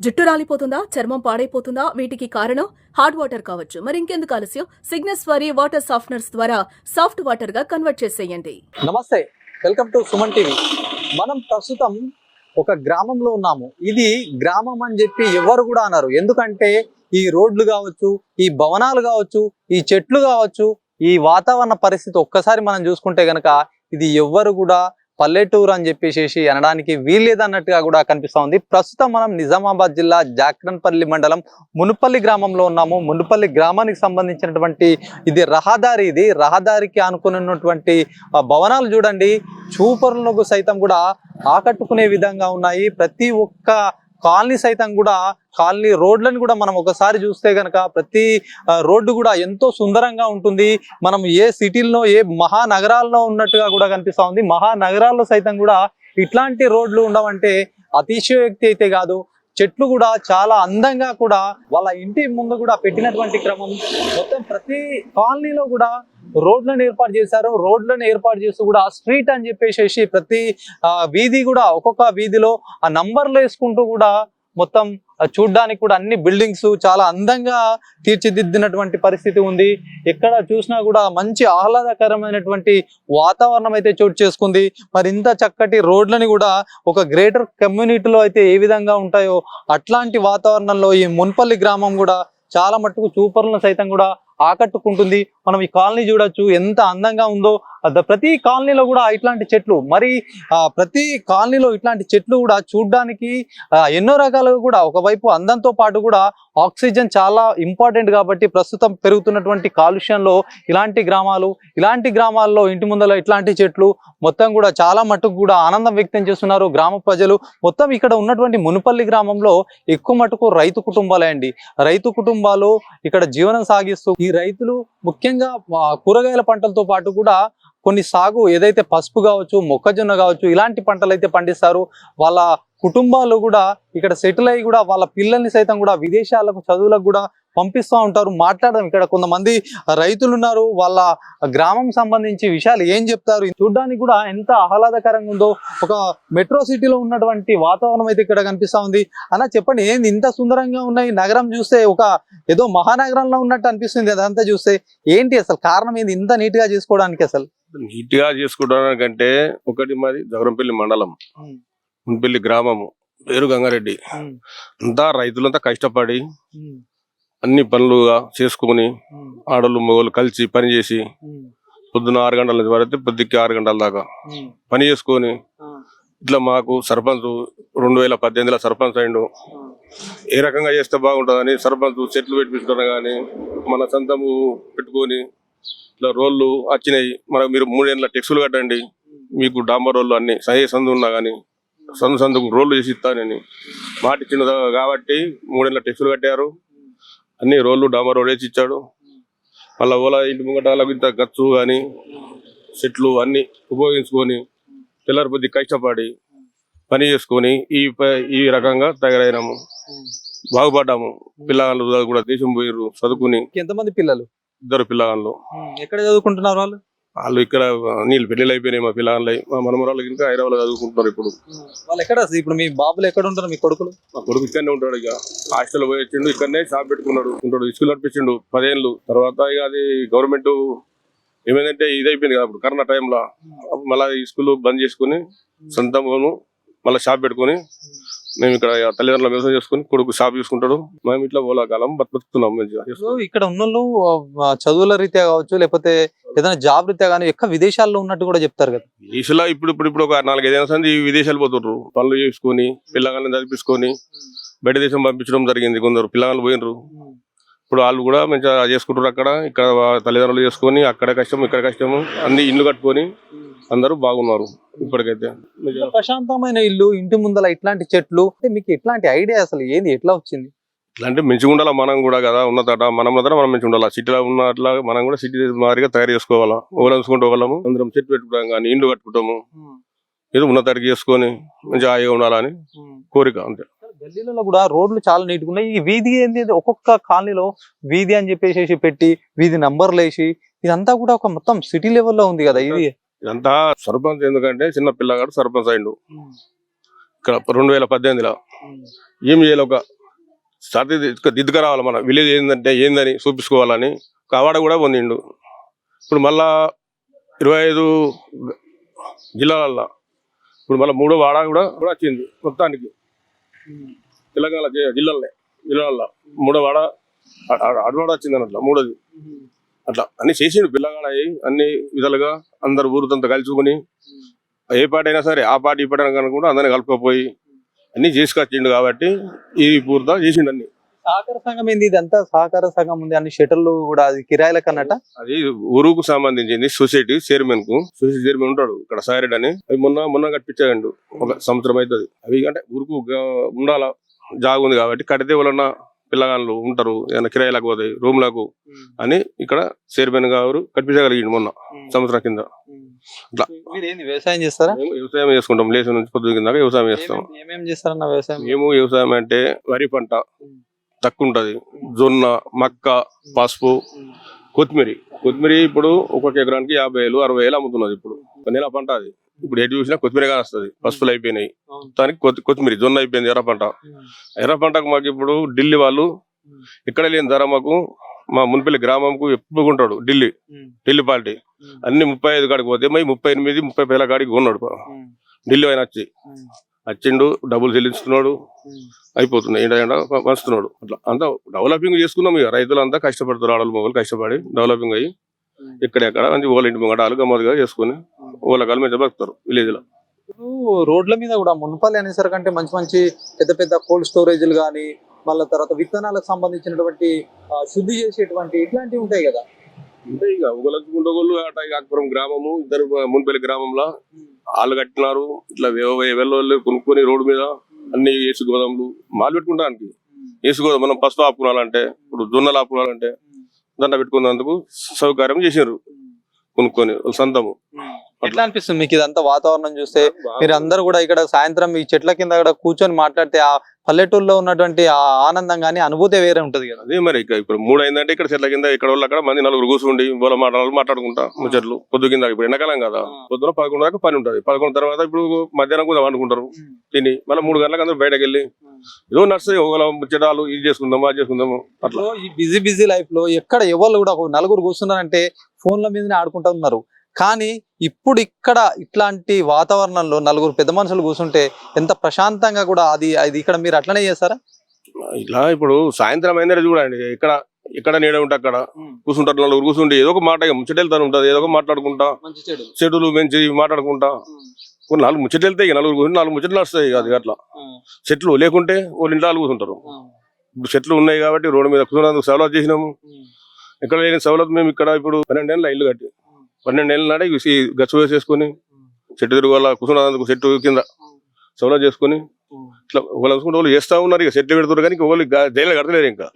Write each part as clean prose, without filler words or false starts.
జుట్టు రాలిపోతుందా, చర్మం పాడైపోతుందా? వీటికి కారణం హార్డ్ వాటర్ కావచ్చు. మరి ఇంకెందుకు ఆలస్యం? సిగ్నస్ వారి వాటర్ సాఫ్ట్నర్స్ ద్వారా సాఫ్ట్ వాటర్ గా కన్వర్ట్ చేసేయండి. నమస్తే, వెల్కమ్ టు సుమన్ టీవీ. మనం ప్రస్తుతం ఒక గ్రామంలో ఉన్నాము. ఇది గ్రామం అని చెప్పి ఎవరు కూడా అన్నారు. ఎందుకంటే ఈ రోడ్లు కావచ్చు, ఈ భవనాలు కావచ్చు, ఈ చెట్లు కావచ్చు, ఈ వాతావరణ పరిస్థితి ఒక్కసారి మనం చూసుకుంటే గనక ఇది ఎవ్వరు కూడా పల్లెటూరు అని చెప్పేసి అనడానికి వీల్లేదన్నట్టుగా కూడా కనిపిస్తా ఉంది. ప్రస్తుతం మనం నిజామాబాద్ జిల్లా జాక్రన్పల్లి మండలం మునుపల్లి గ్రామంలో ఉన్నాము. మునుపల్లి గ్రామానికి సంబంధించినటువంటి ఇది రహదారి. ఇది రహదారికి ఆనుకుని ఉన్నటువంటి భవనాలు చూడండి, చూపరులకు సైతం కూడా ఆకట్టుకునే విధంగా ఉన్నాయి. ప్రతి ఒక్క కాలనీ సైతం కూడా, కాలనీ రోడ్లను కూడా మనం ఒకసారి చూస్తే కనుక ప్రతి రోడ్డు కూడా ఎంతో సుందరంగా ఉంటుంది. మనం ఏ సిటీల్లో, ఏ మహానగరాల్లో ఉన్నట్టుగా కూడా కనిపిస్తా ఉంది. మహానగరాల్లో సైతం కూడా ఇట్లాంటి రోడ్లు ఉండవంటే అతిశయోక్తి అయితే కాదు. చెట్లు కూడా చాలా అందంగా కూడా వాళ్ళ ఇంటి ముందు కూడా పెట్టినటువంటి క్రమం. మొత్తం ప్రతి కాలనీలో కూడా రోడ్లను ఏర్పాటు చేశారు. రోడ్లను ఏర్పాటు చేస్తూ కూడా స్ట్రీట్ అని చెప్పేసి ప్రతి వీధి కూడా, ఒక్కొక్క వీధిలో ఆ నంబర్లు వేసుకుంటూ కూడా మొత్తం చూడ్డానికి కూడా అన్ని బిల్డింగ్స్ చాలా అందంగా తీర్చిదిద్దినటువంటి పరిస్థితి ఉంది. ఎక్కడ చూసినా కూడా మంచి ఆహ్లాదకరమైనటువంటి వాతావరణం అయితే చోటు చేసుకుంది. మరి ఇంత చక్కటి రోడ్లని కూడా ఒక గ్రేటర్ కమ్యూనిటీలో అయితే ఏ విధంగా ఉంటాయో అట్లాంటి వాతావరణంలో ఈ మున్పల్లి గ్రామం కూడా చాలా మట్టుకు చూపరులను సైతం కూడా ఆకట్టుకుంటుంది. మనం ఈ కాలనీ చూడొచ్చు ఎంత అందంగా ఉందో. ప్రతి కాలనీలో కూడా ఇట్లాంటి చెట్లు, మరి ప్రతి కాలనీలో ఇట్లాంటి చెట్లు కూడా చూడ్డానికి ఎన్నో రకాలుగా కూడా, ఒకవైపు అందంతో పాటు కూడా ఆక్సిజన్ చాలా ఇంపార్టెంట్ కాబట్టి ప్రస్తుతం పెరుగుతున్నటువంటి కాలుష్యంలో ఇలాంటి గ్రామాల్లో ఇంటి ముందర ఇట్లాంటి చెట్లు మొత్తం కూడా చాలా మట్టుకు కూడా ఆనందం వ్యక్తం చేస్తున్నారు గ్రామ ప్రజలు. మొత్తం ఇక్కడ ఉన్నటువంటి మునుపల్లి గ్రామంలో ఎక్కువ మటుకు రైతు కుటుంబాలే అండి. రైతు కుటుంబాలు ఇక్కడ జీవనం సాగిస్తూ, ఈ రైతులు ముఖ్యంగా కూరగాయల పంటలతో పాటు కూడా కొన్ని సాగు, ఏదైతే పసుపు కావచ్చు, మొక్కజొన్న కావచ్చు, ఇలాంటి పంటలు అయితే పండిస్తారు. వాళ్ళ కుటుంబాలు కూడా ఇక్కడ సెటిల్ అయ్యి కూడా వాళ్ళ పిల్లల్ని సైతం కూడా విదేశాలకు చదువులకు కూడా పంపిస్తూ ఉంటారు. మాట్లాడదాం, ఇక్కడ కొంతమంది రైతులు ఉన్నారు. వాళ్ళ గ్రామం సంబంధించి విషయాలు ఏం చెప్తారు, చూడడానికి కూడా ఎంత ఆహ్లాదకరంగా ఉందో. ఒక మెట్రో సిటీలో ఉన్నటువంటి వాతావరణం అయితే ఇక్కడ కనిపిస్తా ఉంది. అన్న చెప్పండి, ఏంది ఇంత సుందరంగా ఉన్నాయి? నగరం చూస్తే ఒక ఏదో మహానగరంలో ఉన్నట్టు అనిపిస్తుంది. అదంతా చూస్తే ఏంటి అసలు కారణం ఏంది ఇంత నీట్ గా చేసుకోవడానికి? అసలు నీట్ గా చేసుకోవడానికంటే ఒకటి మాది జగరంపల్లి మండలం, మున్పల్లి గ్రామము, పేరు గంగారెడ్డి. అంతా రైతులంతా కష్టపడి అన్ని పనులుగా చేసుకుని ఆడోళ్ళు మగోళ్ళు కలిసి పని చేసి పొద్దున 6 గంటల నుంచి వరకు పొద్దుకి 6 గంటల దాకా పని చేసుకొని ఇట్లా మాకు సర్పంచ్ 2018లో సర్పంచ్ అయిండు. ఏ రకంగా చేస్తే బాగుంటుందని సర్పంచ్ చెట్లు పెట్టించుకున్నా కానీ మన సొంతము పెట్టుకొని ఇట్లా రోడ్లు వచ్చినాయి. మనకు మీరు 3 ఏళ్ళ టెక్సులు కట్టండి, మీకు డాంబర్ రోడ్లు అన్ని సహే సందు ఉన్నా కానీ సందుకు రోడ్లు చేసి ఇస్తానని మాట ఇచ్చిండు కాబట్టి 3 ఏళ్ళ టెక్సులు కట్టారు. అన్ని రోడ్లు డాంబర్ రోడ్ వేసి ఇచ్చాడు. మళ్ళీ ఓలా ఇంటి ముంగట ఇంత గచ్చు కానీ చెట్లు అన్ని ఉపయోగించుకొని తెల్లారి పొద్దు కష్టపడి పని చేసుకొని ఈ రకంగా తయారైనాము, బాగుపడ్డాము. పిల్లగాళ్ళు కూడా దేశం పోయిర్రు చదువుకుని. ఎంతమంది పిల్లలు? 2 పిల్లగాళ్ళు. ఎక్కడ చదువుకుంటున్నారు వాళ్ళు? వాళ్ళు ఇక్కడ నీళ్ళు పెళ్లిళ్ళు అయిపోయినాయి. మా పిల్లలు, మా మనమరాళ్ళకి ఇంకా హైదరాబాద్ చదువుకుంటున్నారు. వాళ్ళు ఎక్కడ? ఇప్పుడు మీ బాబులు ఎక్కడ ఉంటారు? మీ కొడుకులు? మా కొడుకు ఇక్కడనే ఉంటాడు. ఇక హాస్టల్ పోయి వచ్చిండు, ఇక్కడనే షాప్ పెట్టుకున్నాడు. స్కూల్ నడిపించిండు 10 ఏళ్ళు. తర్వాత ఇక అది గవర్నమెంట్ ఏమైందంటే ఇది అయిపోయింది కదా అప్పుడు కరోనా టైంలో. మళ్ళీ ఈ స్కూల్ బంద్ చేసుకుని సొంతము మళ్ళీ షాప్ పెట్టుకుని మేము ఇక్కడ తల్లిదండ్రుల వ్యవసాయం చేసుకుని కొడుకు షాప్ చూసుకుంటాడు. మేము ఇట్లా ఓలాకాలం బతుకుతున్నాం. ఇక్కడ ఉన్న చదువుల రీత్యా కావచ్చు, లేకపోతే ఏదైనా జాబ్ రీత్యా కానీ ఎక్కడ విదేశాల్లో ఉన్నట్టు కూడా చెప్తారు కదా. విదేశాల్లో ఇప్పుడు ఒక 4-5 ఏళ్ళ సంది విదేశాలు పోతుండ్రు. పనులు చేసుకుని పిల్లగాళ్ళని చదివించుకొని బయట దేశం పంపించడం జరిగింది. కొందరు పిల్లగాళ్ళు పోయినరు. ఇప్పుడు వాళ్ళు కూడా మంచిగా చేసుకుంటారు. ఇక్కడ తల్లిదండ్రులు చేసుకొని అక్కడ కష్టం ఇక్కడ కష్టము అన్ని ఇల్లు కట్టుకొని అందరూ బాగున్నారు. ఇప్పటికైతే ప్రశాంతమైన ఇల్లు, ఇంటి ముందల ఇట్లాంటి చెట్లు, మీకు ఎట్లాంటి ఐడియా అసలు ఏంది, ఎట్లా వచ్చింది? ఇట్లాంటి మంచిగా ఉండాలా మనం కూడా కదా, ఉన్నదట మనం మంచిగా ఉండాలా. సిటీలో ఉన్నట్లా మనం కూడా సిటీ మాదిరిగా తయారు చేసుకోవాలా. ఓలంచుకుంటూ వాళ్ళము అందరం చెట్టు పెట్టుకుంటాం కానీ ఇండ్లు కట్టుకుంటాము. ఏదో ఉన్నతాడికి చేసుకొని మంచిగా హాయిగా ఉండాలని కోరిక అంతే. గల్లీలలో కూడా రోడ్లు చాలా నీట్గా ఉన్నాయి. ఈ వీధి ఏంది, ఒక్కొక్క కాలనీలో వీధి అని చెప్పేసి పెట్టి వీధి నంబర్లు వేసి ఇదంతా కూడా ఒక మొత్తం సిటీ లెవెల్లో ఉంది కదా. ఇది ఇదంతా సర్పంచ్ ఎందుకంటే చిన్న పిల్లగాడు సర్పంచ్ అయిండు. ఇక్కడ 2018లో ఏం చేయాలి, ఒక సర్ది దిద్దుకు రావాలి, మన విలేజ్ ఏందని చూపించుకోవాలని ఒక అవార్డు కూడా పొందిండు. ఇప్పుడు మళ్ళా 25 జిల్లాలల్లో ఇప్పుడు మళ్ళీ 3వ వాడ కూడా వచ్చింది మొత్తానికి తెలంగాణ జిల్లాల్లో 3వ వాడ అడవాడ వచ్చింది అన్నట్ల 3వది. అట్లా అన్ని చేసిండు పిల్లగాడు అన్ని విధాలుగా అందరు ఊరుతంతా కలుసుకుని ఏ పార్టీ అయినా సరే ఆ పార్టీ ఈ పార్టీ అయినా కూడా అందరినీ కలుపుకపోయి అన్ని చేసుకొచ్చిండు. కాబట్టి ఈ పూర్తా చేసిండు అన్ని. సహకార సంఘం ఏంది ఇదంతా? సహకార సంఘం ఉంది, అన్ని షటర్లు కూడా అది కిరాయిల కన్నట. అది ఊరుకు సంబంధించింది. సొసైటీ చైర్మన్ ఉంటాడు ఇక్కడ సాయిరెడ్డి అని. అవి మొన్న కట్టించాడు, 1 సంవత్సరం అవుతుంది. అవి అంటే ఊరుకు ఉండాల జాగు ఉంది కాబట్టి కడితే వాళ్ళన్న పిల్లగాళ్ళు ఉంటారు, ఏదైనా కిరాయిలకు పోతాయి రూమ్లకు అని ఇక్కడ చైర్మన్ గారు కట్టించగలిగిండు మొన్న సంవత్సరం కింద. అట్లా వ్యవసాయం చేస్తారా? మేము వ్యవసాయం చేసుకుంటాం, లేచి నుంచి పొద్దు కింద వ్యవసాయం చేస్తాం. ఏమేమి చేస్తారన్న వ్యవసాయం? మేము వ్యవసాయం అంటే వరి పంట తక్కువ ఉంటది, జొన్న, మక్క, పసుపు, కొత్తిమీర. ఇప్పుడు ఒక్కొక్క ఎకరానికి 50,000 60,000 అమ్ముతున్నది. ఇప్పుడు నెల పంట అది. ఇప్పుడు ఎటు చూసినా కొత్తిమీర వస్తుంది. పసుపులు అయిపోయినాయి, దానికి కొత్తిమీర. జొన్న అయిపోయింది, ఎర్ర పంటకు మాకు ఇప్పుడు ఢిల్లీ వాళ్ళు ఇక్కడ లేని ధర మాకు మా మున్పల్లి గ్రామంకు ఎప్పుడు కొంటాడు ఢిల్లీ పార్టీ. అన్ని 35 కాడికి పోతే మరి 38 30 వేల కాడికి కొన్నాడు ఢిల్లీ ఆయన వచ్చిండు, డబ్బులు చెల్లించుతున్నాడు, అయిపోతున్నాయి, ఏంటంటే వస్తున్నాడు. అట్లా అంతా డెవలపింగ్ చేసుకున్నాం. ఇక రైతులంతా కష్టపడుతారు, ఆడలు మొగలు కష్టపడి డెవలపింగ్ అయ్యి ఎక్కడెక్కడ మంచి ఓళ్ళ ఇంటి ముంగట గమ్మతుగా చేసుకుని ఓళ్ళ కాలు మీద బతుకుతారు విలేజ్ లో. రోడ్ల మీద కూడా మున్పల్లి అనేసరికంటే మంచి మంచి పెద్ద పెద్ద కోల్డ్ స్టోరేజ్లు కానీ, మళ్ళీ తర్వాత విత్తనాలకు సంబంధించినటువంటి శుద్ధి చేసేటువంటి ఇట్లాంటివి ఉంటాయి కదా. అంటే ఇక ఒకళ్ళు అట కాకపురం గ్రామము, ఇద్దరు మున్పల్లి గ్రామంలో వాళ్ళు కట్టినారు. ఇట్లా వెళ్ళి కొనుక్కొని రోడ్డు మీద అన్ని ఏసు గోదాములు మాలు పెట్టుకుంటానికి. ఏసు గోదాం మనం పసుపు ఆపుకోవాలంటే, ఇప్పుడు జొన్నలు ఆపుకోవాలంటే దండ పెట్టుకున్నందుకు సౌకర్యం చేసారు కొనుక్కొని సొంతము. ఎట్లా అనిపిస్తుంది మీకు ఇదంతా వాతావరణం చూస్తే? మీరు అందరు కూడా ఇక్కడ సాయంత్రం ఈ చెట్ల కింద కూర్చొని మాట్లాడితే ఆ పల్లెటూరులో ఉన్నటువంటి ఆ ఆనందం కానీ అనుభూతి వేరే ఉంటది కదా. అదే మరి ఇప్పుడు 3 అయిందంటే ఇక్కడ చెట్ల కింద ఇక్కడ వాళ్ళు అక్కడ మంది 4 కూర్చుండి బోల మాట్లాడుకుంటా ముచ్చట్లు పొద్దు కింద. ఇప్పుడు ఎండాకాలం కదా, పొద్దున 11 దాకా పని ఉంటది. 11 తర్వాత ఇప్పుడు మధ్యాహ్నం కూడా వండుకుంటారు తిని, మళ్ళీ 3 గంటలకు అందరూ బయటకు వెళ్ళి ఏదో నడుస్తాయి ఒకళ్ళ ముచ్చటాలు, ఇది చేసుకుందాము అది చేసుకుందాము. అట్లా ఈ బిజీ లైఫ్ లో ఎక్కడ ఎవరు కూడా 4 కూర్చున్నారంటే ఫోన్ల మీదనే ఆడుకుంటా ఉన్నారు. కానీ ఇప్పుడు ఇక్కడ ఇట్లాంటి వాతావరణంలో 4 పెద్ద మనుషులు కూర్చుంటే ఎంత ప్రశాంతంగా కూడా అది ఇక్కడ మీరు అట్లనే చేస్తారా? ఇలా ఇప్పుడు సాయంత్రం అయిందే చూడండి, ఇక్కడ నీడ ఉంటే అక్కడ కూర్చుంటారు 4 కూర్చుంటే ఏదో ఒక మాట ముచ్చటెళ్తాను ఉంటది, ఏదో ఒక మాట్లాడుకుంటా చెడులు మంచి మాట్లాడుకుంటా. కొన్ని 4 ముచ్చట్లు వెళ్తాయి, 4 కూర్చుంటే 4 ముచ్చట్లు వస్తాయి. అది అట్లా చెట్లు లేకుంటే వాళ్ళు ఇంట్లో కూర్చుంటారు. ఇప్పుడు చెట్లు ఉన్నాయి కాబట్టి రోడ్డు మీద కూర్చున్నందుకు సవలత్ చేసినాము. ఎక్కడ లేని సవలత్ మేము ఇక్కడ ఇప్పుడు 12 ఏళ్ళ ఇల్లు కట్టి 12 ఏళ్ళ నాడే గచ్చు వేసేసుకొని చెట్టు తిరుగుల కూర్చున్నందుకు చెట్టు కింద సవలత్ చేసుకుని ఇట్లా వాళ్ళు చేస్తా ఉన్నారు. ఇక చెట్లు పెడుతున్నారు కానీ ఒకళ్ళు జైలు కడతలేరు. ఇంకా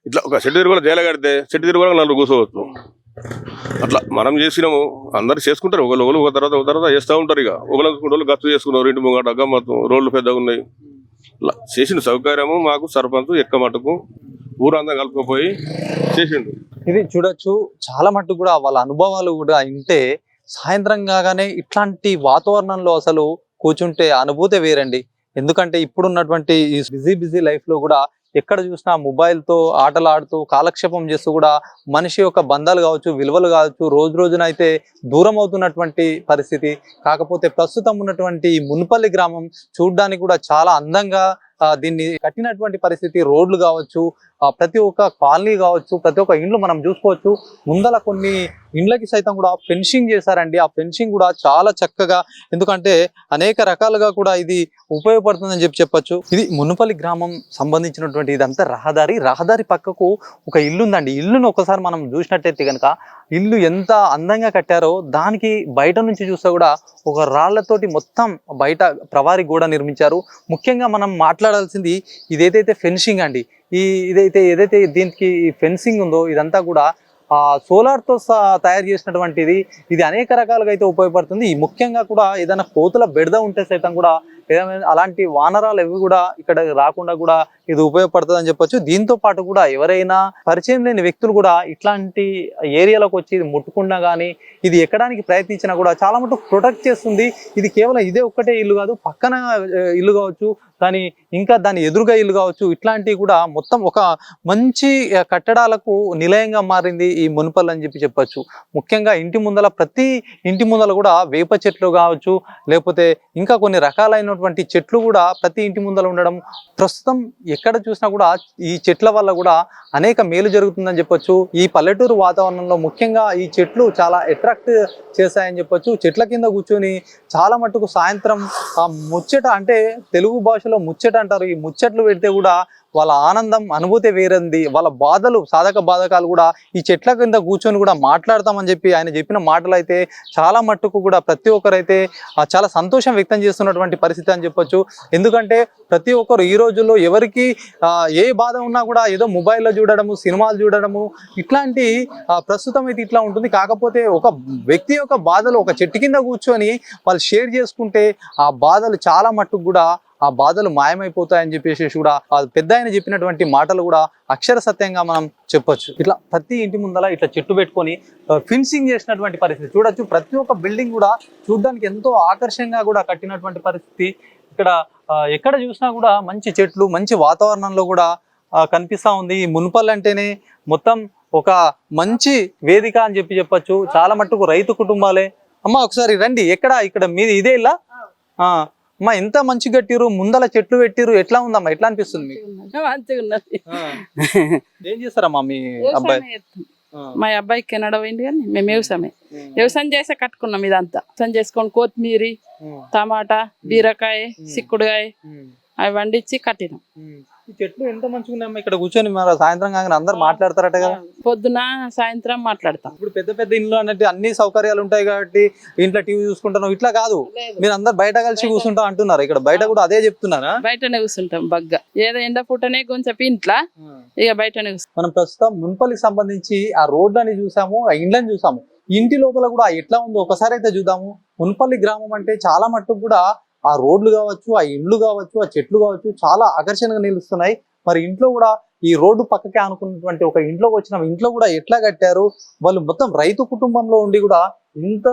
ఇట్లా ఒక చెట్టు తిరుగుల జైలు కడితే చెట్టు తిరుగుల 4 కూర్చోవచ్చు. అట్లా మనం చేసినాము, అందరు చేసుకుంటారు. ఒకళ్ళు ఒక తర్వాత చేస్తూ ఉంటారు. ఇక ఒకళ్ళు గచ్చు చేసుకున్నారు, ఇంటి ముంగట గమ్మత్తు, రోడ్లు పెద్దగా ఉన్నాయి. ఇట్లా చేసిన సౌకర్యము మాకు సర్పంచ్ ఎక్క మటుకు ఊరంతా కలుపుకపోయి చేసిండు. ఇది చూడొచ్చు, చాలా మట్టుకు కూడా వాళ్ళ అనుభవాలు కూడా ఇంటే సాయంత్రం కాగానే ఇట్లాంటి వాతావరణంలో అసలు కూర్చుంటే అనుభూతి వేరండి. ఎందుకంటే ఇప్పుడున్నటువంటి ఈ బిజీ లైఫ్ లో కూడా ఎక్కడ చూసినా మొబైల్ తో ఆటలు ఆడుతూ కాలక్షేపం చేస్తూ కూడా మనిషి యొక్క బంధాలు కావచ్చు, విలువలు కావచ్చు రోజున అయితే దూరం అవుతున్నటువంటి పరిస్థితి. కాకపోతే ప్రస్తుతం ఉన్నటువంటి మున్పల్లి గ్రామం చూడడానికి కూడా చాలా అందంగా దీన్ని కట్టినటువంటి పరిస్థితి. రోడ్లు కావచ్చు, ప్రతి ఒక్క కాలనీ కావచ్చు, ప్రతి ఒక్క ఇండ్లు మనం చూసుకోవచ్చు. ముందల కొన్ని ఇండ్లకి సైతం కూడా ఫెన్సింగ్ చేశారండి. ఆ ఫెన్సింగ్ కూడా చాలా చక్కగా, ఎందుకంటే అనేక రకాలుగా కూడా ఇది ఉపయోగపడుతుందని చెప్పొచ్చు. ఇది మున్పల్లి గ్రామం సంబంధించినటువంటి ఇదంతా రహదారి పక్కకు ఒక ఇల్లు ఉందండి. ఇల్లును ఒకసారి మనం చూసినట్టయితే కనుక ఇల్లు ఎంత అందంగా కట్టారో దానికి బయట నుంచి చూస్తే కూడా ఒక రాళ్లతోటి మొత్తం బయట ప్రవారి గోడ నిర్మించారు. ముఖ్యంగా మనం మాట్లాడాల్సింది ఇదేదైతే ఫెన్సింగ్ అండి, ఏదైతే దీనికి ఫెన్సింగ్ ఉందో ఇదంతా కూడా సోలార్తో తయారు చేసినటువంటిది. ఇది అనేక రకాలుగా అయితే ఉపయోగపడుతుంది. ముఖ్యంగా కూడా ఏదైనా కోతుల బెడద ఉంటే సైతం కూడా ఏమైనా అలాంటి వానరాలు ఎవి కూడా ఇక్కడ రాకుండా కూడా ఇది ఉపయోగపడుతుంది అని చెప్పొచ్చు. దీంతో పాటు కూడా ఎవరైనా పరిచయం లేని వ్యక్తులు కూడా ఇట్లాంటి ఏరియాలోకి వచ్చి ఇది ముట్టుకున్నా కానీ ఇది ఎక్కడానికి ప్రయత్నించినా కూడా చాలా మటుకు ప్రొటెక్ట్ చేస్తుంది. ఇది కేవలం ఇదే ఒక్కటే ఇల్లు కాదు, పక్కన ఇల్లు కావచ్చు, కానీ ఇంకా దాని ఎదురుగా ఇల్లు కావచ్చు, ఇట్లాంటివి కూడా మొత్తం ఒక మంచి కట్టడాలకు నిలయంగా మారింది ఈ మున్పల్లి అని చెప్పొచ్చు. ముఖ్యంగా ఇంటి ముందల ప్రతి ఇంటి ముందల కూడా వేప చెట్లు కావచ్చు, లేకపోతే ఇంకా కొన్ని రకాలైనటువంటి చెట్లు కూడా ప్రతి ఇంటి ముందల ఉండడం, ప్రస్తుతం ఎక్కడ చూసినా కూడా ఈ చెట్ల వల్ల కూడా అనేక మేలు జరుగుతుందని చెప్పొచ్చు. ఈ పల్లెటూరు వాతావరణంలో ముఖ్యంగా ఈ చెట్లు చాలా అట్రాక్ట్ చేశాయని చెప్పొచ్చు. చెట్ల కింద కూర్చొని చాలా మట్టుకు సాయంత్రం ఆ ముచ్చట, అంటే తెలుగు భాషలో ముచ్చట అంటారు, ఈ ముచ్చట్లు పెడితే కూడా వాళ్ళ ఆనందం అనుభూతి వేరంది. వాళ్ళ బాధలు సాధక బాధకాలు కూడా ఈ చెట్ల కింద కూర్చొని కూడా మాట్లాడతామని చెప్పి ఆయన చెప్పిన మాటలు అయితే చాలా మట్టుకు కూడా ప్రతి ఒక్కరైతే చాలా సంతోషం వ్యక్తం చేస్తున్నటువంటి పరిస్థితి అని చెప్పొచ్చు. ఎందుకంటే ప్రతి ఒక్కరు ఈ రోజుల్లో ఎవరికి ఏ బాధ ఉన్నా కూడా ఏదో మొబైల్లో చూడడము, సినిమాలు చూడడము, ఇట్లాంటి ప్రస్తుతం అయితే ఇట్లా ఉంటుంది. కాకపోతే ఒక వ్యక్తి యొక్క బాధలు ఒక చెట్టు కింద కూర్చొని వాళ్ళు షేర్ చేసుకుంటే ఆ బాధలు చాలా మట్టుకు కూడా ఆ బాధలు మాయమైపోతాయని చెప్పేసి కూడా ఆ పెద్ద ఆయన చెప్పినటువంటి మాటలు కూడా అక్షర సత్యంగా మనం చెప్పొచ్చు. ఇట్లా ప్రతి ఇంటి ముందల ఇట్లా చెట్టు పెట్టుకొని ఫిన్సింగ్ చేసినటువంటి పరిస్థితి చూడొచ్చు. ప్రతి ఒక్క బిల్డింగ్ కూడా చూడడానికి ఎంతో ఆకర్షణగా కూడా కట్టినటువంటి పరిస్థితి. ఇక్కడ ఎక్కడ చూసినా కూడా మంచి చెట్లు, మంచి వాతావరణంలో కూడా కనిపిస్తా ఉంది. ఈ మున్పల్లి అంటేనే మొత్తం ఒక మంచి వేదిక అని చెప్పొచ్చు. చాలా మట్టుకు రైతు కుటుంబాలే. అమ్మ ఒకసారి రండి, ఇక్కడ మీది ఇదే ఇలా అమ్మా, ఎంత మంచి కట్టిరు, ముందల చెట్లు పెట్టిరు, ఎట్లా ఉందమ్మా, ఎట్లా అనిపిస్తుంది మీకు? ఏం చేస్తారమ్మా మీ అబ్బాయి? మా అబ్బాయి కెనడా పోయింది, కానీ మేము వ్యవసాయం చేసే కట్టుకున్నాం. ఇదంతా వ్యవసాయం చేసుకొని కొత్తిమీర, టమాటా, బీరకాయ, చిక్కుడుకాయ అవి వండించి కట్టినాం. ఈ చెట్లు ఎంత మంచిగా ఉన్నాయమ్మా, ఇక్కడ కూర్చొని మరి సాయంత్రం కాగానే అందరు మాట్లాడతారట కదా? పొద్దున సాయంత్రం మాట్లాడతాం. ఇప్పుడు పెద్ద పెద్ద ఇండ్లు అన్నట్టు అన్ని సౌకర్యాలు ఉంటాయి కాబట్టి ఇంట్లో టీవీ చూసుకుంటాను, ఇట్లా కాదు, మీరు అందరు బయట కలిసి కూర్చుంటాం అంటున్నారు. ఇక్కడ బయట కూడా అదే చెప్తున్నారా? బయటనే కూర్చుంటాం బగ్గా, ఏదో ఎండ పూటనే కొంచెం ఇంట్లో, ఇక బయటనే కూర్చుంటాం. మనం ప్రస్తుతం మున్పల్లికి సంబంధించి ఆ రోడ్లని చూసాము, ఆ ఇండ్లని చూసాము. ఇంటి లోపల కూడా ఎట్లా ఉందో ఒకసారి అయితే చూద్దాము. మున్పల్లి గ్రామం అంటే చాలా మట్టుకు కూడా ఆ రోడ్లు కావచ్చు, ఆ ఇండ్లు కావచ్చు, ఆ చెట్లు కావచ్చు చాలా ఆకర్షణగా నిలుస్తున్నాయి. మరి ఇంట్లో కూడా ఈ రోడ్డు పక్కకే అనుకున్నటువంటి ఒక ఇంట్లోకి వచ్చిన ఇంట్లో కూడా ఎట్లా కట్టారు, వాళ్ళు మొత్తం రైతు కుటుంబంలో ఉండి కూడా ఇంత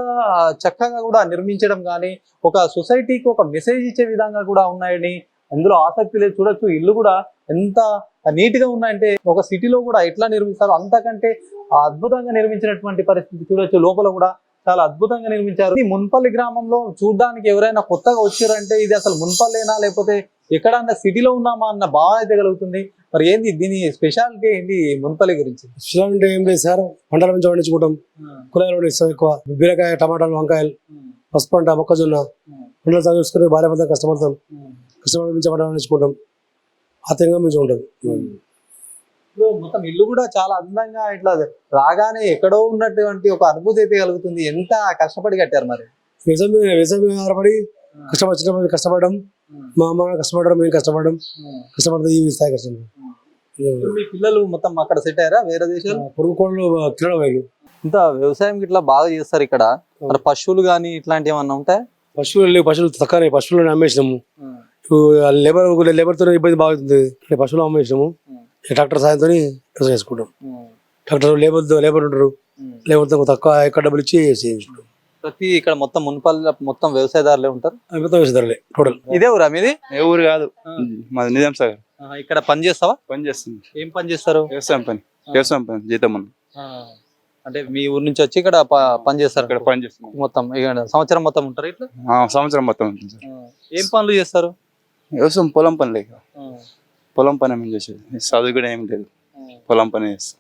చక్కగా కూడా నిర్మించడం కానీ, ఒక సొసైటీకి ఒక మెసేజ్ ఇచ్చే విధంగా కూడా ఉన్నాయని అందులో ఆసక్తి లేదు. చూడొచ్చు ఇల్లు కూడా ఎంత నీట్ గా ఉన్నాయంటే ఒక సిటీలో కూడా ఎట్లా నిర్మిస్తారో అంతకంటే అద్భుతంగా నిర్మించినటువంటి పరిస్థితి చూడొచ్చు. లోపల కూడా చాలా అద్భుతంగా నిర్మించారు. ఈ మున్పల్లి గ్రామంలో చూడడానికి ఎవరైనా కొత్తగా వచ్చారంటే ఇది అసలు మున్పల్లేనా లేకపోతే ఎక్కడన్నా సిటీలో ఉన్నామా అన్న భావన అయితే కలుగుతుంది. మరి ఏంది దీని స్పెషాలిటీ ఏంటి మున్పల్లి గురించి? స్పెషాలిటీ ఏం లేదు సార్, పంటల నుంచి పండించుకుంటాం, కూరగాయలు పండిస్తాం ఎక్కువ, బీరకాయ, టమాటాలు, వంకాయలు, పసుపు పంట, మొక్కజొన్న పంటలు సాగు చేసుకుని భార్య భర్త కష్టపడతాం, కష్టపడి నుంచి పంటలు పండించుకుంటాం, ఆర్థికంగా మంచిగా ఉంటుంది. మొత్తం ఇల్లు కూడా చాలా అందంగా ఇట్లా రాగానే ఎక్కడో ఉన్నటువంటి ఒక అనుభూతి అయితే కలుగుతుంది. ఎంత కష్టపడి కట్టారు మరి? వ్యవసాయం ఆధారపడి కష్టపడడం, మా అమ్మ కష్టపడడం, మేము కష్టపడడం, కష్టపడతాం ఈ స్థాయి కష్టం. మీ పిల్లలు మొత్తం అక్కడ సెట్ అయ్యారా వేరే దేశాలు? పొరుగు కోళ్ళు తినడం వైలు. ఇంత వ్యవసాయం ఇట్లా బాగా చేస్తారు ఇక్కడ. మరి పశువులు కానీ ఇట్లాంటివి ఏమన్నా ఉంటాయి? పశువులు తక్కువ, పశువులను అమ్మేసినాము. లేబర్తో ఇబ్బంది బాగుంది, పశువులు అమ్మేసినాము. ట్రాక్టర్ సాయంతో చేసుకుంటాం. ట్రాక్టర్ లేబర్ ఉంటారు, లేబర్తో తక్కువ ఎక్కడ డబ్బులు ఇచ్చి చేయించుకుంటాం. ప్రతి ఇక్కడ మొత్తం మున్పల్లి మొత్తం వ్యవసాయదారులే ఉంటారు? మొత్తం వ్యవసాయదారులే టోటల్. ఇదే ఊరా మీది? ఏ ఊరు కాదు, మాది నిజాం సాగర్. ఇక్కడ పని చేస్తావా? పని చేస్తుంది. ఏం పని చేస్తారు? వ్యవసాయం పని జీతం ఉంది. అంటే మీ ఊరు నుంచి వచ్చి ఇక్కడ పని చేస్తారు? ఇక్కడ పని చేస్తుంది మొత్తం సంవత్సరం మొత్తం ఉంటారు ఇట్లా? సంవత్సరం మొత్తం ఉంటుంది సార్. ఏం పనులు చేస్తారు? వ్యవసాయం పొలం పని లేక పొలం పని ఏం చేసేది, చదువు కూడా ఏం లేదు, పొలం పని చేస్తాం.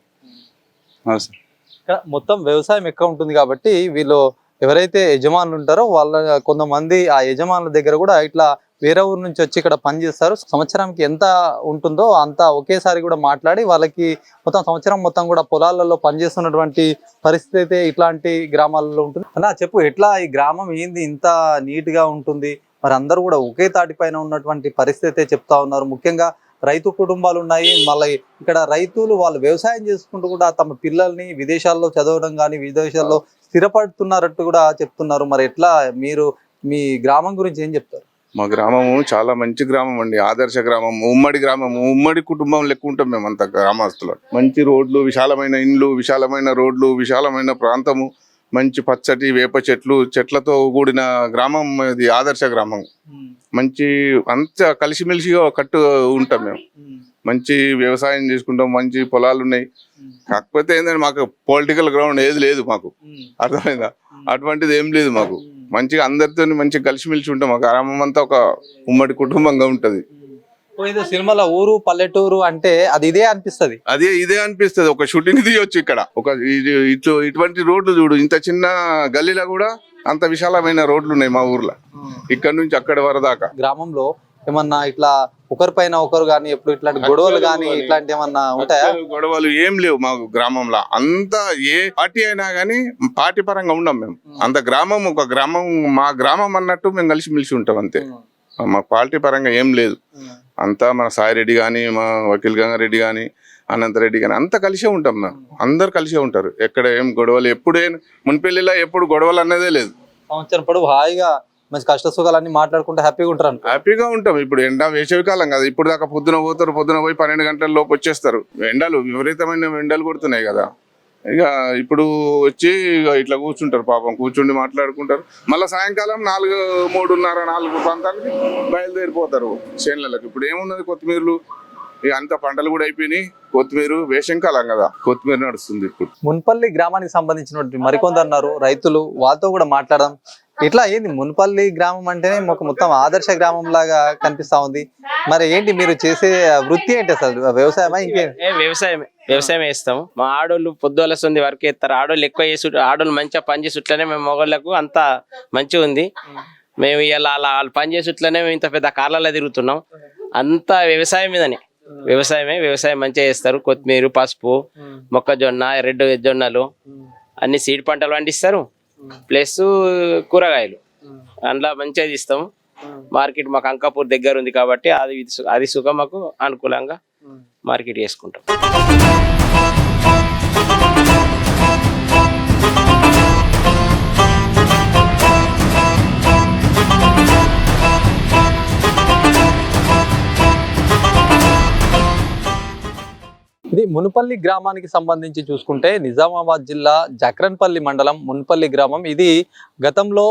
అవును సార్. ఇక్కడ మొత్తం వ్యవసాయం ఎక్కువ ఉంటుంది కాబట్టి వీళ్ళు ఎవరైతే యజమానులు ఉంటారో వాళ్ళ కొంతమంది ఆ యజమానుల దగ్గర కూడా ఇట్లా వేరే ఊరు నుంచి వచ్చి ఇక్కడ పని చేస్తారు. సంవత్సరానికి ఎంత ఉంటుందో అంత ఒకేసారి కూడా మాట్లాడి వాళ్ళకి మొత్తం సంవత్సరం మొత్తం కూడా పొలాలలో పనిచేస్తున్నటువంటి పరిస్థితి అయితే ఇట్లాంటి గ్రామాలలో ఉంటుంది. అన్నా చెప్పు, ఎట్లా ఈ గ్రామం ఏంది ఇంత నీట్ గా ఉంటుంది? మరి అందరూ కూడా ఒకే తాటిపైన ఉన్నటువంటి పరిస్థితి చెప్తా ఉన్నారు. ముఖ్యంగా రైతు కుటుంబాలు ఉన్నాయి. మళ్ళీ ఇక్కడ రైతులు వాళ్ళు వ్యవసాయం చేసుకుంటూ కూడా తమ పిల్లల్ని విదేశాల్లో చదవడం కానీ విదేశాల్లో స్థిరపడుతున్నారట్టు కూడా చెప్తున్నారు. మరి ఎట్లా మీరు మీ గ్రామం గురించి ఏం చెప్తారు? మా గ్రామము చాలా మంచి గ్రామం అండి, ఆదర్శ గ్రామం, ఉమ్మడి గ్రామం, ఉమ్మడి కుటుంబం లెక్క ఉంటాం మేము అంత గ్రామస్తులు. మంచి రోడ్లు, విశాలమైన ఇండ్లు, విశాలమైన రోడ్లు, విశాలమైన ప్రాంతము, మంచి పచ్చటి వేప చెట్లు, చెట్లతో కూడిన గ్రామం ఇది, ఆదర్శ గ్రామం. మంచి అంత కలిసిమెలిసిగా కట్టు ఉంటాం మేము. మంచి వ్యవసాయం చేసుకుంటాం, మంచి పొలాలు ఉన్నాయి. కాకపోతే ఏంటంటే మాకు పొలిటికల్ గ్రౌండ్ ఏది లేదు మాకు, అర్థమైందా? అటువంటిది ఏం లేదు మాకు. మంచిగా అందరితో మంచిగా కలిసిమెలిసి ఉంటాం. మా గ్రామం అంతా ఒక ఉమ్మడి కుటుంబంగా ఉంటది. ఇది సినిమాలో ఊరు పల్లెటూరు అంటే అది ఇదే అనిపిస్తది. ఇదే అనిపిస్తుంది. ఒక షూటింగ్ తీయొచ్చు ఇక్కడ. ఇటువంటి రోడ్లు చూడు, ఇంత చిన్న గల్లీలో కూడా అంత విశాలమైన రోడ్లు ఉన్నాయి మా ఊర్లో, ఇక్కడ నుంచి అక్కడి వరకు దాకా. గ్రామంలో ఏమన్నా ఇట్లా ఒకరిపైన ఒకరు గానీ ఎప్పుడు ఇట్లాంటి గొడవలు గానీ ఇట్లాంటి ఏమన్నా ఉంటాయా? గొడవలు ఏం లేవు మా గ్రామంలో. అంతా ఏ పార్టీ అయినా గానీ పార్టీ పరంగా ఉండం మేము. అంత గ్రామం ఒక గ్రామం, మా గ్రామం అన్నట్టు మేము కలిసిమెలిసి ఉంటాం అంతే. మా పార్టీ పరంగా ఏం లేదు. అంతా మన సాయిరెడ్డి కానీ, మా వకీల్ గంగారెడ్డి కానీ, అనంతరెడ్డి కానీ అంతా కలిసే ఉంటాం మేము. అందరు కలిసే ఉంటారు. ఎక్కడ ఏం గొడవలు, ఎప్పుడే మున్పెల్లిలో ఎప్పుడు గొడవలు అన్నదే లేదు. సంవత్సరం పొడవు హాయిగా మంచి కష్ట సుఖాలన్నీ మాట్లాడుకుంటే హ్యాపీగా ఉంటారు. హ్యాపీగా ఉంటాం. ఇప్పుడు ఎండ వేసవి కాలం కదా, ఇప్పుడు దాకా పొద్దున పోతారు, పొద్దున పోయి 12 గంటల లోపు వచ్చేస్తారు. ఎండలు విపరీతమైన ఎండలు కొడుతున్నాయి కదా, ఇక ఇప్పుడు వచ్చి ఇట్లా కూర్చుంటారు. పాపం కూర్చుండి మాట్లాడుకుంటారు. మళ్ళీ సాయంకాలం 4, 3:30, 4 ప్రాంతానికి బయలుదేరిపోతారు చేనులకు. ఇప్పుడు ఏమున్నది, కొత్తిమీరలు ఇక అంత పంటలు కూడా అయిపోయినాయి. కొత్తిమీర వేసవి కాలం కదా, కొత్తిమీర నడుస్తుంది ఇప్పుడు. మున్పల్లి గ్రామానికి సంబంధించిన మరికొందరు ఉన్నారు రైతులు, వాళ్ళతో కూడా మాట్లాడదాం. ఇట్లా ఏంది మున్పల్లి గ్రామం అంటేనే ఒక మొత్తం ఆదర్శ గ్రామం లాగా కనిపిస్తా ఉంది. మరి ఏంటి మీరు చేసే వృత్తి ఏంటి అసలు? వ్యవసాయమా ఇంకేం? వ్యవసాయం వేస్తాము. మా ఆడోళ్ళు పొద్దుల సంది వర్క్ చేస్తారు. ఆడోళ్ళు ఎక్కువ చేసి, ఆడోళ్ళు మంచిగా పని చేసేట్లనే మేము మొగోళ్ళకు అంత మంచిగా ఉంది. మేము ఇలా వాళ్ళు పని చేసేట్లనే మేము ఇంత పెద్ద కార్లలో తిరుగుతున్నాం. అంతా వ్యవసాయం మీదనే. వ్యవసాయం మంచిగా చేస్తారు. కొత్తిమీర, పసుపు, మొక్కజొన్న, రెడ్ జొన్నలు అన్ని సీడ్ పంటలు పండిస్తారు. ప్లస్ కూరగాయలు అందులో మంచిగా తీస్తాము. మార్కెట్ మాకు అంకాపూర్ దగ్గర ఉంది కాబట్టి అది సుఖం, మాకు అనుకూలంగా మార్కెట్ చేసుకుంటాం. ఇది మున్పల్లి గ్రామానికి సంబంధించి చూసుకుంటే నిజామాబాద్ జిల్లా జక్రన్పల్లి మండలం మున్పల్లి గ్రామం. ఇది గతంలో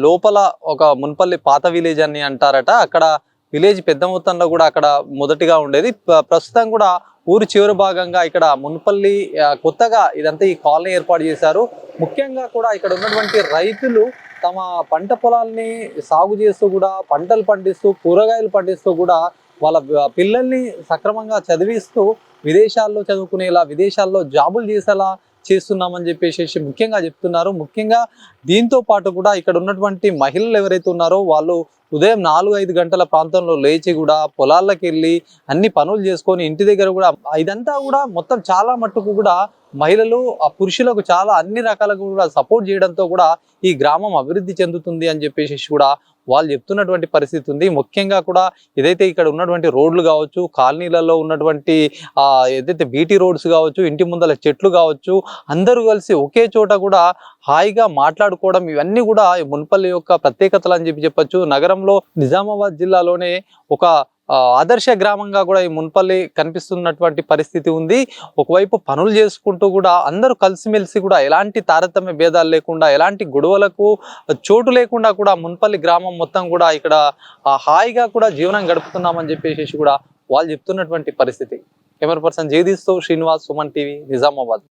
లోపల ఒక మున్పల్లి పాత విలేజ్ అని అంటారట. అక్కడ విలేజ్ పెద్ద మొత్తంలో కూడా అక్కడ మొదటిగా ఉండేది. ప్రస్తుతం కూడా ఊరు చివరి భాగంగా ఇక్కడ మున్పల్లి కొత్తగా ఇదంతా ఈ కాలనీ ఏర్పాటు చేశారు. ముఖ్యంగా కూడా ఇక్కడ ఉన్నటువంటి రైతులు తమ పంట పొలాల్ని సాగు చేస్తూ కూడా, పంటలు పండిస్తూ, కూరగాయలు పండిస్తూ కూడా వాళ్ళ పిల్లల్ని సక్రమంగా చదివిస్తూ విదేశాల్లో చదువుకునేలా, విదేశాల్లో జాబులు చేసేలా చేస్తున్నామని చెప్పేసి ముఖ్యంగా చెప్తున్నారు. ముఖ్యంగా దీంతో పాటు కూడా ఇక్కడ ఉన్నటువంటి మహిళలు ఎవరైతే ఉన్నారో వాళ్ళు ఉదయం 4-5 గంటల ప్రాంతంలో లేచి కూడా పొలాల్లోకి వెళ్ళి అన్ని పనులు చేసుకొని ఇంటి దగ్గర కూడా ఇదంతా కూడా మొత్తం చాలా మట్టుకు కూడా మహిళలు ఆ పురుషులకు చాలా అన్ని రకాలుగా కూడా సపోర్ట్ చేయడంతో కూడా ఈ గ్రామం అభివృద్ధి చెందుతుంది అని చెప్పేసి కూడా వాళ్ళు చెప్తున్నటువంటి పరిస్థితి ఉంది. ముఖ్యంగా కూడా ఏదైతే ఇక్కడ ఉన్నటువంటి రోడ్లు కావచ్చు, కాలనీలలో ఉన్నటువంటి ఏదైతే బీటీ రోడ్స్ కావచ్చు, ఇంటి ముందల చెట్లు కావచ్చు, అందరూ కలిసి ఒకే చోట కూడా హాయిగా మాట్లాడుకోవడం, ఇవన్నీ కూడా మున్పల్లి యొక్క ప్రత్యేకతలు అని చెప్పచ్చు. నగరంలో నిజామాబాద్ జిల్లాలోనే ఒక ఆదర్శ గ్రామంగా కూడా ఈ మున్పల్లి కనిపిస్తున్నటువంటి పరిస్థితి ఉంది. ఒకవైపు పనులు చేసుకుంటూ కూడా అందరూ కలిసిమెలిసి కూడా ఎలాంటి తారతమ్య భేదాలు లేకుండా, ఎలాంటి గొడవలకు చోటు లేకుండా కూడా మున్పల్లి గ్రామం మొత్తం కూడా ఇక్కడ హాయిగా కూడా జీవనం గడుపుతున్నామని చెప్పేసి కూడా వాళ్ళు చెప్తున్నటువంటి పరిస్థితి. కెమెరా పర్సన్ జగదీష్తో శ్రీనివాస్, సుమన్ టీవీ, నిజామాబాద్.